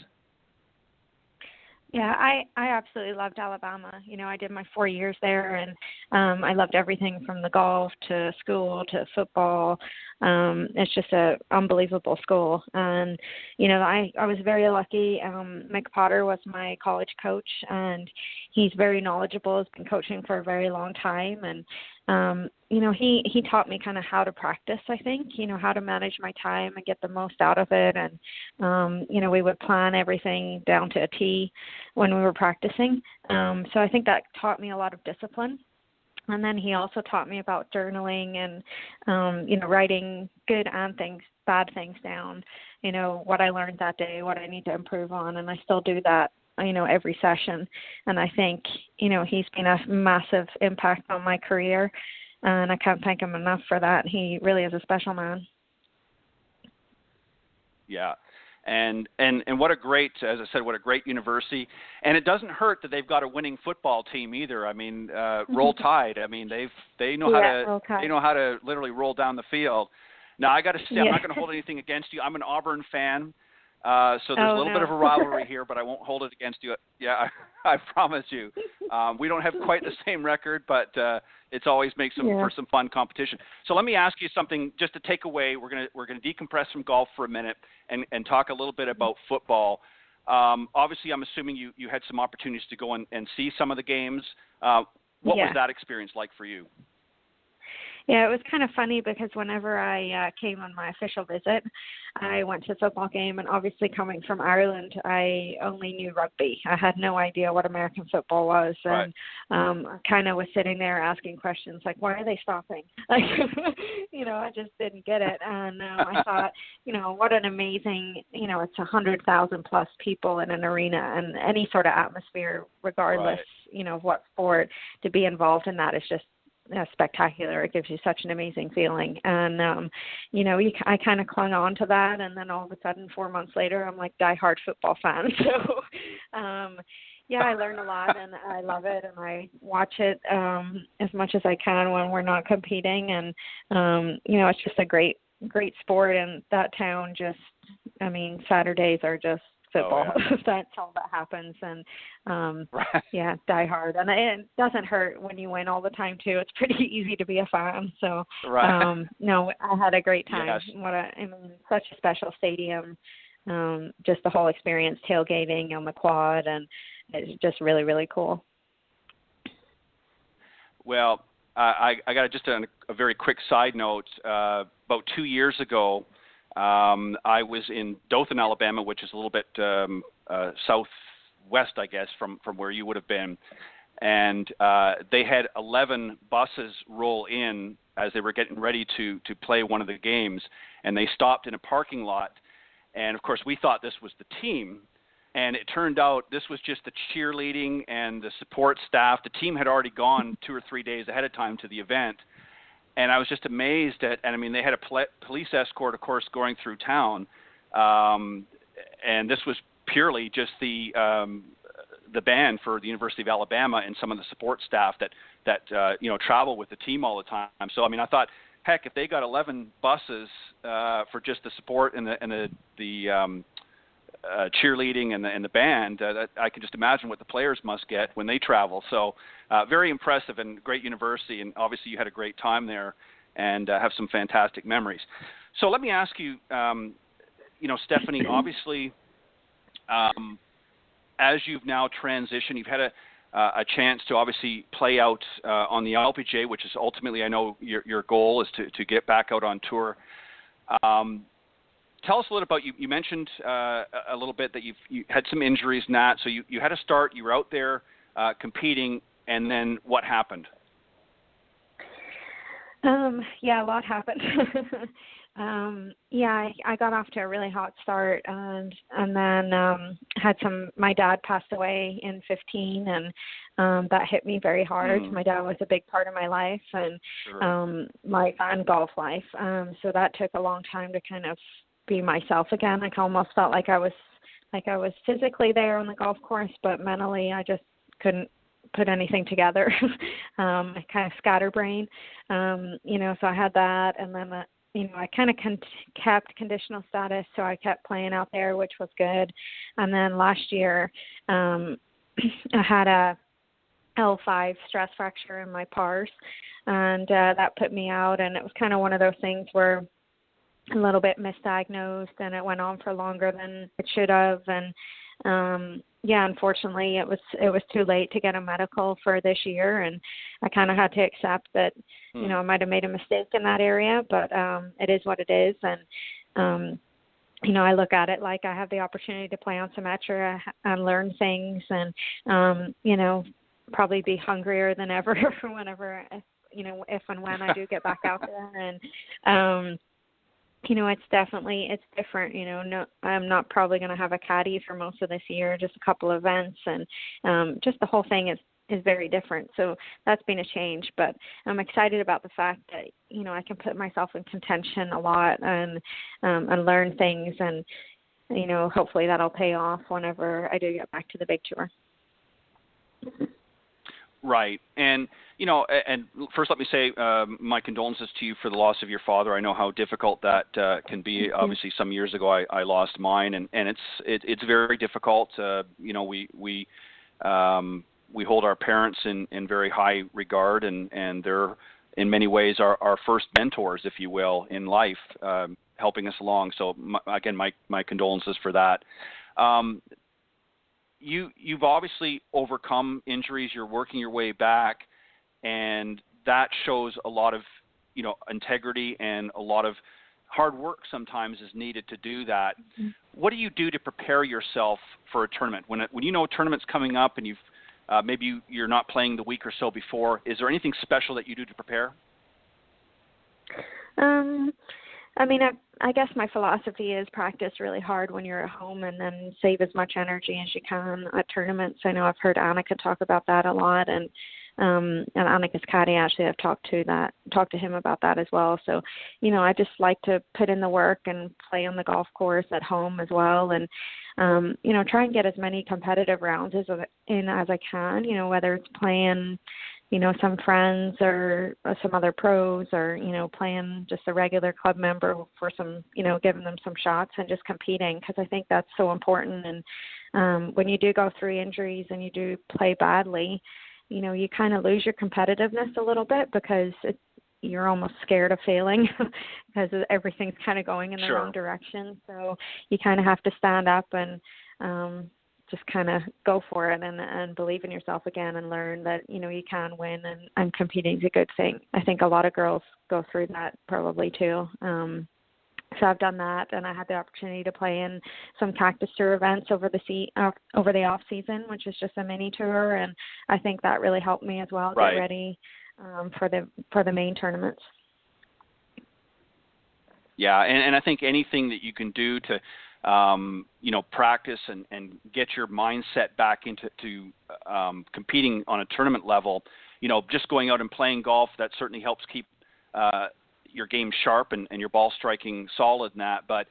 Yeah, I absolutely loved Alabama. I did my 4 years there, and I loved everything from the golf to school to football. It's just an unbelievable school. And, I was very lucky. Mick Potter was my college coach, and he's very knowledgeable, has been coaching for a very long time. And, he taught me kind of how to practice, I think, how to manage my time and get the most out of it. And, we would plan everything down to a T when we were practicing. So I think that taught me a lot of discipline. And then he also taught me about journaling and, writing good and bad things down, what I learned that day, what I need to improve on. And I still do that, every session. And I think, he's been a massive impact on my career. And I can't thank him enough for that. He really is a special man. Yeah. And what a great, as I said, what a great university. And it doesn't hurt that they've got a winning football team either. I mean, Roll Tide. I mean, they know how to literally roll down the field. Now I got to say, I'm not going to hold anything against you. I'm an Auburn fan. So there's a little bit of a rivalry here, but I won't hold it against you. Yeah, I promise you. We don't have quite the same record, but it's always makes for some fun competition. So let me ask you something just to take away. We're gonna decompress from golf for a minute and talk a little bit about football. Obviously, I'm assuming you had some opportunities to go and see some of the games. What was that experience like for you? Yeah, it was kind of funny because whenever I came on my official visit, I went to a football game, and obviously coming from Ireland, I only knew rugby. I had no idea what American football was, and I kind of was sitting there asking questions like, why are they stopping? Like, I just didn't get it, and I thought, what an amazing, it's 100,000 plus people in an arena, and any sort of atmosphere, regardless, of what sport, to be involved in that is just spectacular. It gives you such an amazing feeling. And, I kind of clung on to that. And then all of a sudden, 4 months later, I'm like diehard football fan. So, I learn a lot and I love it. And I watch it as much as I can when we're not competing. And, it's just a great sport. And that town Saturdays are just football. Oh, yeah. That's all that happens. And Right. yeah, die hard. And it doesn't hurt when you win all the time too. It's pretty easy to be a fan. So Right. no, I had a great time. Yes. I mean, such a special stadium. Just the whole experience, tailgating on the quad, and it's just really, really cool. Well, I got just a very quick side note. About 2 years ago, I was in Dothan, Alabama, which is a little bit southwest, I guess, from where you would have been. And they had 11 buses roll in as they were getting ready to play one of the games, and they stopped in a parking lot. And, of course, we thought this was the team, and it turned out this was just the cheerleading and the support staff. The team had already gone 2 or 3 days ahead of time to the event, and I was just amazed at – and, I mean, they had a police escort, of course, going through town, and this was purely just the band for the University of Alabama and some of the support staff that travel with the team all the time. So, I mean, I thought – heck, if they got 11 buses for just the support and the cheerleading and the band, I can just imagine what the players must get when they travel. So very impressive and great university, and obviously you had a great time there and have some fantastic memories. So let me ask you, Stephanie, obviously as you've now transitioned, you've had a chance to obviously play out on the LPGA, which is ultimately, I know, your goal is to get back out on tour. Tell us a little about, you mentioned a little bit that you had some injuries, Nat, so you had a start, you were out there competing, and then what happened? Yeah, a lot happened. I got off to a really hot start, and then my dad passed away in 2015, and that hit me very hard. My dad was a big part of my life and Sure. Life and golf life. So that took a long time to kind of be myself again. I almost felt like I was physically there on the golf course, but mentally I just couldn't put anything together. I kind of scatterbrain, so I had that, and then I kind of kept conditional status, so I kept playing out there, which was good. And then last year, I had a L5 stress fracture in my pars, and that put me out. And it was kind of one of those things where a little bit misdiagnosed, and it went on for longer than it should have. And unfortunately, it was too late to get a medical for this year, and I kind of had to accept that, I might have made a mistake in that area, but it is what it is. And I look at it like I have the opportunity to play on Symetra and learn things, and probably be hungrier than ever whenever, if and when I do get back out there. And it's different. No, I'm not probably going to have a caddy for most of this year, just a couple of events, and just the whole thing is very different. So that's been a change, but I'm excited about the fact that, I can put myself in contention a lot and learn things, and, hopefully that'll pay off whenever I do get back to the big tour. Right. And, and first let me say my condolences to you for the loss of your father. I know how difficult that can be. Obviously, some years ago I lost mine, and it's very difficult. We hold our parents in very high regard, and they're in many ways our first mentors, if you will, in life, helping us along. So, again, my condolences for that. You've obviously overcome injuries. You're working your way back, and that shows a lot of, integrity, and a lot of hard work sometimes is needed to do that. Mm-hmm. What do you do to prepare yourself for a tournament? When a tournament's coming up and maybe you're not playing the week or so before, is there anything special that you do to prepare? I guess my philosophy is practice really hard when you're at home, and then save as much energy as you can at tournaments. I know I've heard Annika talk about that a lot, and Annika's caddy, actually, I've talked to him about that as well. So, I just like to put in the work and play on the golf course at home as well, and try and get as many competitive rounds as I can. Whether it's playing some friends or some other pros, or playing just a regular club member for some, giving them some shots and just competing, because I think that's so important. And when you do go through injuries and you do play badly, you kind of lose your competitiveness a little bit, because you're almost scared of failing because everything's kind of going in the wrong direction. So you kind of have to stand up and just kind of go for it and believe in yourself again, and learn that, you can win, and competing is a good thing. I think a lot of girls go through that probably too. So I've done that, and I had the opportunity to play in some Cactus Tour events over the off season, which is just a mini tour, and I think that really helped me as well get ready for the main tournaments. Yeah, and I think anything that you can do to practice and get your mindset back into competing on a tournament level, just going out and playing golf, that certainly helps keep your game sharp and your ball striking solid in that. But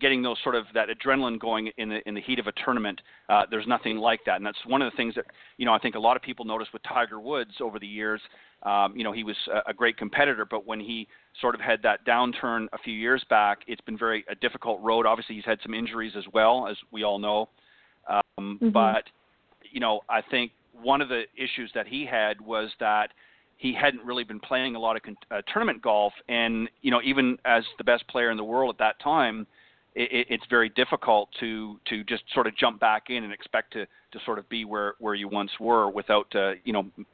getting those sort of that adrenaline going in the heat of a tournament, there's nothing like that. And that's one of the things that, I think a lot of people noticed with Tiger Woods over the years. He was a great competitor, but when he sort of had that downturn a few years back, it's been a difficult road. Obviously, he's had some injuries as well, as we all know. But, I think one of the issues that he had was that he hadn't really been playing a lot of tournament golf. And, even as the best player in the world at that time, it's very difficult to just sort of jump back in and expect to sort of be where you once were without, a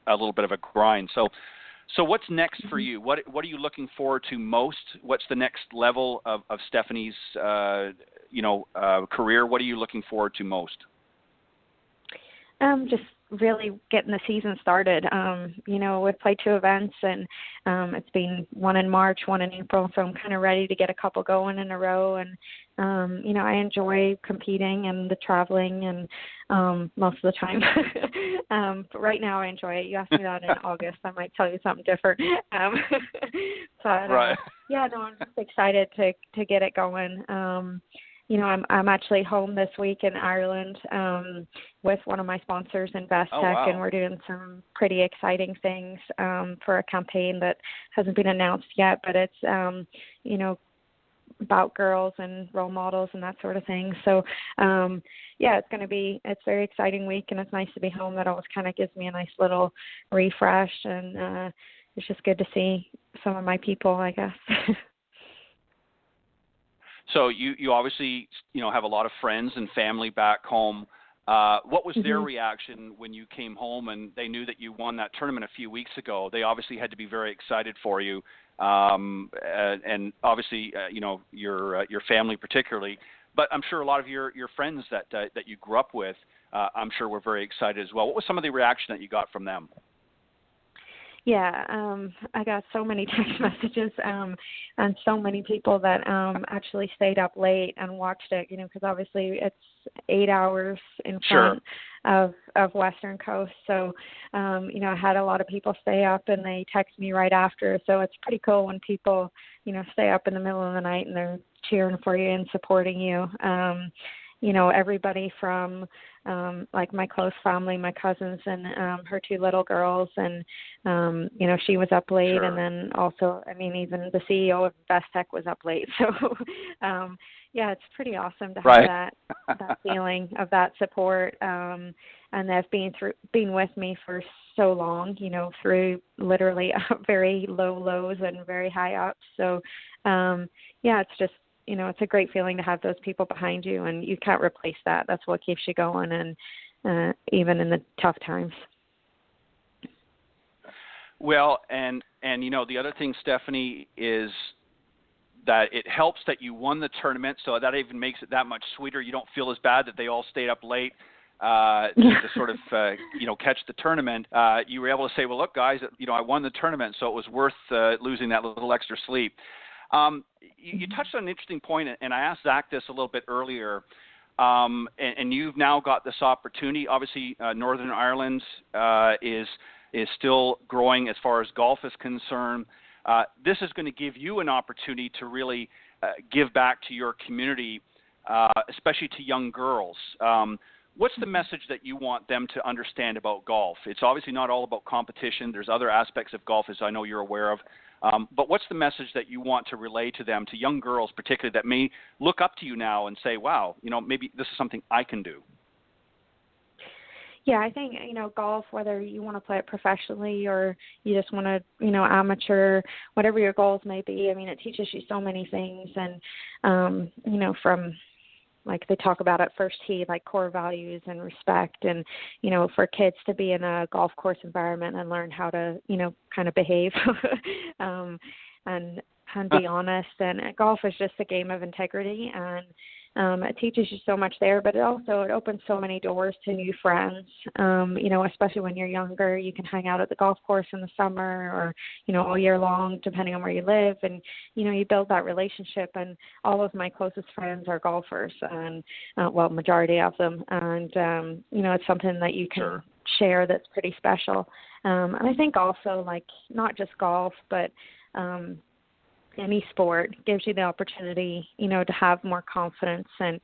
little bit of a grind. So what's next for you? What are you looking forward to most? What's the next level of Stephanie's, career? What are you looking forward to most? Just really getting the season started. We've played 2 events, and it's been one in March, one in April, so I'm kind of ready to get a couple going in a row. And I enjoy competing and the traveling, and most of the time. But right now I enjoy it. You asked me that in August, I might tell you something different. But right. I'm just excited to get it going. I'm actually home this week in Ireland with one of my sponsors, Investec, wow. and we're doing some pretty exciting things for a campaign that hasn't been announced yet, but it's, about girls and role models and that sort of thing. So, it's a very exciting week, and it's nice to be home. That always kind of gives me a nice little refresh, and it's just good to see some of my people, I guess. So you obviously, have a lot of friends and family back home. What was their reaction when you came home and they knew that you won that tournament a few weeks ago? They obviously had to be very excited for you, and obviously, your family particularly. But I'm sure a lot of your friends that you grew up with, I'm sure were very excited as well. What was some of the reaction that you got from them? Yeah, I got so many text messages and so many people that actually stayed up late and watched it, because obviously it's 8 hours in front of Western Coast. So, I had a lot of people stay up and they text me right after. So it's pretty cool when people, stay up in the middle of the night and they're cheering for you and supporting you. Everybody from like my close family, my cousins and her 2 little girls, and she was up late, and then also, even the CEO of Investec was up late. So it's pretty awesome to have that feeling of that support, and they've been with me for so long, through literally very low lows and very high ups. So it's just, it's a great feeling to have those people behind you, and you can't replace that. That's what keeps you going, and even in the tough times. Well, and the other thing, Stephanie, is that it helps that you won the tournament, so that even makes it that much sweeter. You don't feel as bad that they all stayed up late to sort of, catch the tournament. You were able to say, well, look, guys, I won the tournament, so it was worth losing that little extra sleep. You touched on an interesting point, and I asked Zach this a little bit earlier, and you've now got this opportunity. Obviously, Northern Ireland is still growing as far as golf is concerned. This is going to give you an opportunity to really give back to your community, especially to young girls. what's the message that you want them to understand about golf? It's obviously not all about competition. There's other aspects of golf, as I know you're aware of. But what's the message that you want to relay to them, to young girls particularly, that may look up to you now and say, wow, maybe this is something I can do? Yeah, I think, golf, whether you want to play it professionally or you just want to, amateur, whatever your goals may be, it teaches you so many things. And, from, like they talk about at first tee, like core values and respect, and, for kids to be in a golf course environment and learn how to, kind of behave and be honest. And golf is just a game of integrity, and it teaches you so much there, but it opens so many doors to new friends. Especially when you're younger, you can hang out at the golf course in the summer or, all year long, depending on where you live. And, you build that relationship. And all of my closest friends are golfers, and, majority of them. And, it's something that you can share that's pretty special. And I think also, like, not just golf, but any sport gives you the opportunity, to have more confidence and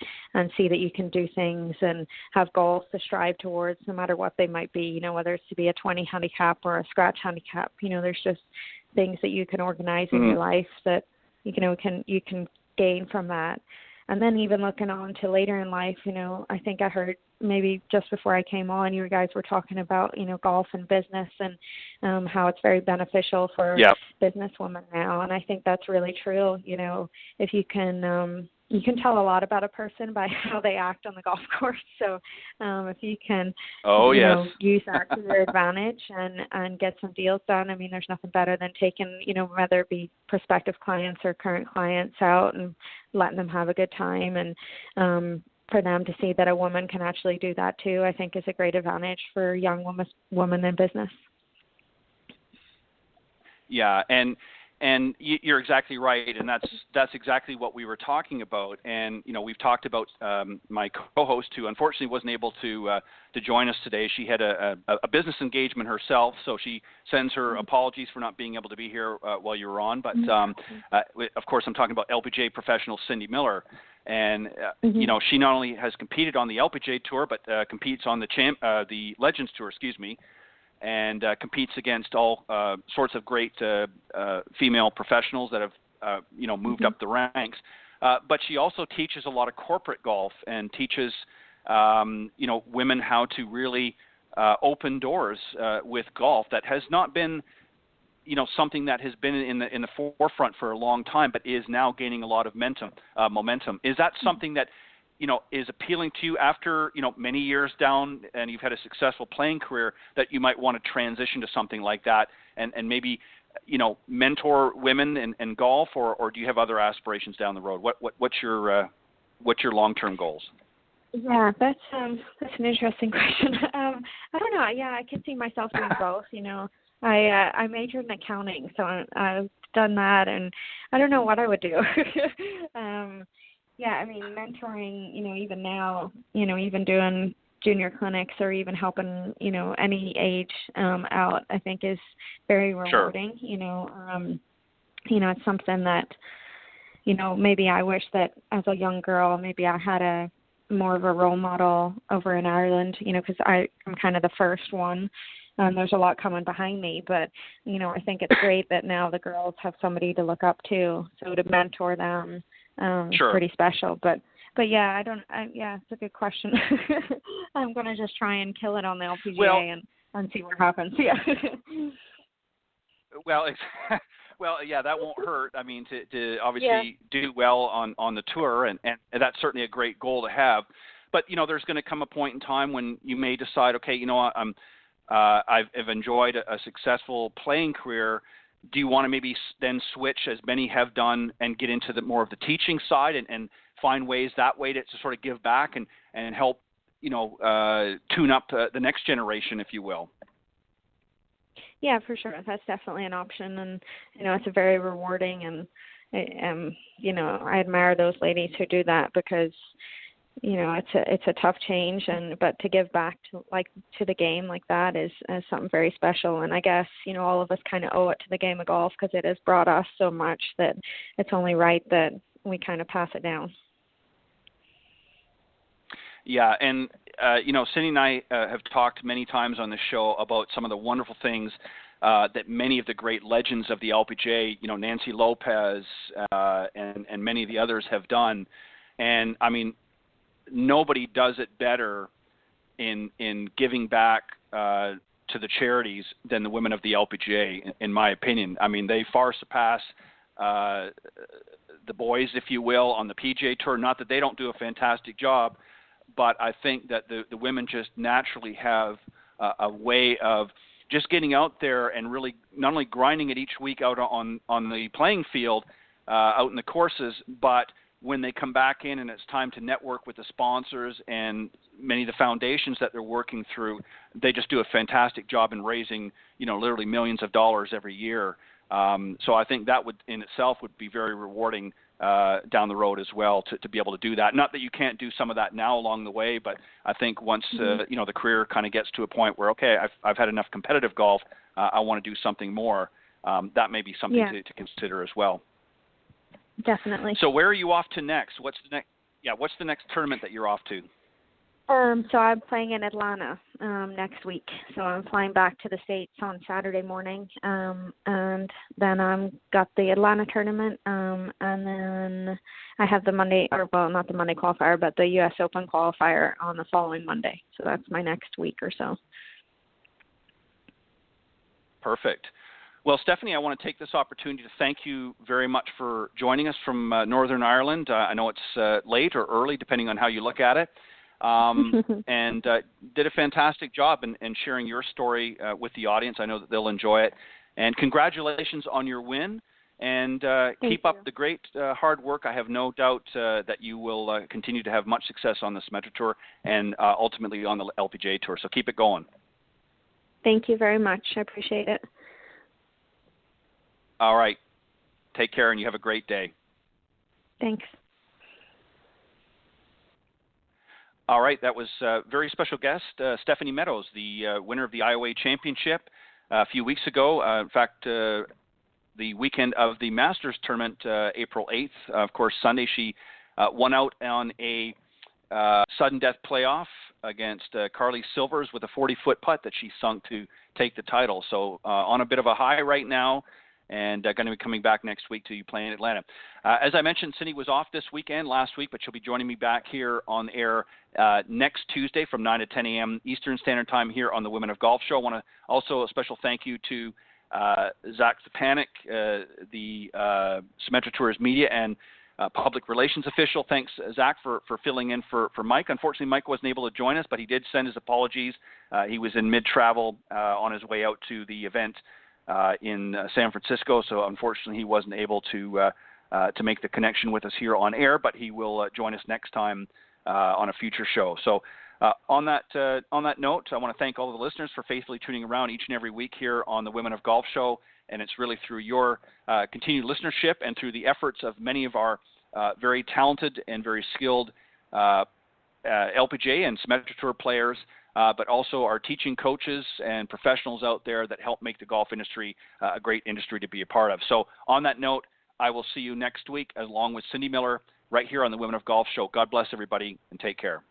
see that you can do things and have goals to strive towards, no matter what they might be, whether it's to be a 20 handicap or a scratch handicap. There's just things that you can organize in your life that, you can gain from that. And then even looking on to later in life, I think I heard maybe just before I came on, you guys were talking about, golf and business and how it's very beneficial for business women now. And I think that's really true. If you can tell a lot about a person by how they act on the golf course. So if you can use that to your advantage and get some deals done, there's nothing better than taking, whether it be prospective clients or current clients out and letting them have a good time. And for them to see that a woman can actually do that too, I think is a great advantage for young women in business. Yeah, and you're exactly right, and that's exactly what we were talking about. And we've talked about my co-host, who unfortunately wasn't able to join us today. She had a business engagement herself, so she sends her apologies for not being able to be here while you were on. But of course, I'm talking about LPGA professional Cindy Miller, and she not only has competed on the LPGA tour, but competes on the Legends Tour, and competes against all sorts of great female professionals that have, moved up the ranks. But she also teaches a lot of corporate golf and teaches, women how to really open doors with golf. That has not been, something that has been in the forefront for a long time, but is now gaining a lot of momentum. Is that something that is appealing to you after, many years down and you've had a successful playing career, that you might want to transition to something like that and maybe, mentor women in golf, or do you have other aspirations down the road? What's your long-term goals? Yeah, that's an interesting question. I don't know. Yeah, I could see myself doing both. I majored in accounting, so I've done that, and I don't know what I would do. Yeah, mentoring, even now, even doing junior clinics or even helping, any age out, I think is very rewarding. It's something that, maybe I wish that as a young girl, maybe I had more of a role model over in Ireland, because I'm kind of the first one. There's a lot coming behind me, but, I think it's great that now the girls have somebody to look up to, so to mentor them. Pretty special, but yeah, it's a good question. I'm going to just try and kill it on the LPGA and see what happens. Yeah. Well, yeah, that won't hurt. To obviously do well on the tour, and that's certainly a great goal to have. But, there's going to come a point in time when you may decide, okay, I've enjoyed a successful playing career. Do you want to maybe then switch, as many have done, and get into more of the teaching side and find ways that way to sort of give back and help, tune up the next generation, if you will? Yeah, for sure. That's definitely an option, and it's a very rewarding, and I admire those ladies who do that, because it's a tough change, but to give back to the game like that is something very special. And I guess all of us kind of owe it to the game of golf, because it has brought us so much that it's only right that we kind of pass it down. Yeah, and Cindy and I have talked many times on this show about some of the wonderful things that many of the great legends of the LPGA, Nancy Lopez and many of the others have done. And, I mean, nobody does it better in giving back to the charities than the women of the LPGA, in my opinion. I mean, they far surpass the boys, if you will, on the PGA Tour. Not that they don't do a fantastic job, but I think that the women just naturally have a way of just getting out there and really not only grinding it each week out on the playing field, out in the courses, but when they come back in and it's time to network with the sponsors and many of the foundations that they're working through, they just do a fantastic job in raising, literally millions of dollars every year. So I think that would in itself would be very rewarding down the road as well to be able to do that. Not that you can't do some of that now along the way, but I think once the career kind of gets to a point where, okay, I've had enough competitive golf, I want to do something more. That may be something to consider as well. Definitely. So where are you off to next? What's the next tournament that you're off to? So I'm playing in Atlanta next week. So I'm flying back to the States on Saturday morning, and then I'm got the Atlanta tournament, and then I have the Monday, not the Monday qualifier, but the U.S. Open qualifier on the following Monday. So that's my next week or so. Perfect. Well, Stephanie, I want to take this opportunity to thank you very much for joining us from Northern Ireland. I know it's late or early, depending on how you look at it, and did a fantastic job in sharing your story with the audience. I know that they'll enjoy it. And congratulations on your win, and keep up the great hard work. I have no doubt that you will continue to have much success on the Symetra Tour and ultimately on the LPGA Tour. So keep it going. Thank you very much. I appreciate it. All right. Take care, and you have a great day. Thanks. All right. That was a very special guest, Stephanie Meadows, the winner of the IOA Championship a few weeks ago. In fact, the weekend of the Masters tournament, April 8th. Of course, Sunday she won out on a sudden death playoff against Carly Silvers with a 40-foot putt that she sunk to take the title. So on a bit of a high right now, and going to be coming back next week to you playing in Atlanta. As I mentioned, Cindy was off this weekend, last week, but she'll be joining me back here on air next Tuesday from 9 to 10 a.m. Eastern Standard Time here on the Women of Golf Show. I want to also a special thank you to Zach Sepanik, the Symetra Tours media and public relations official. Thanks, Zach, for filling in for Mike. Unfortunately, Mike wasn't able to join us, but he did send his apologies. He was in mid-travel on his way out to the event in San Francisco, so unfortunately he wasn't able to make the connection with us here on air, but he will join us next time on a future show. So on that note, I want to thank all of the listeners for faithfully tuning around each and every week here on the Women of Golf Show, and it's really through your continued listenership and through the efforts of many of our very talented and very skilled LPGA and Symetra Tour players, but also our teaching coaches and professionals out there that help make the golf industry a great industry to be a part of. So on that note, I will see you next week along with Cindy Miller right here on the Women of Golf Show. God bless everybody and take care.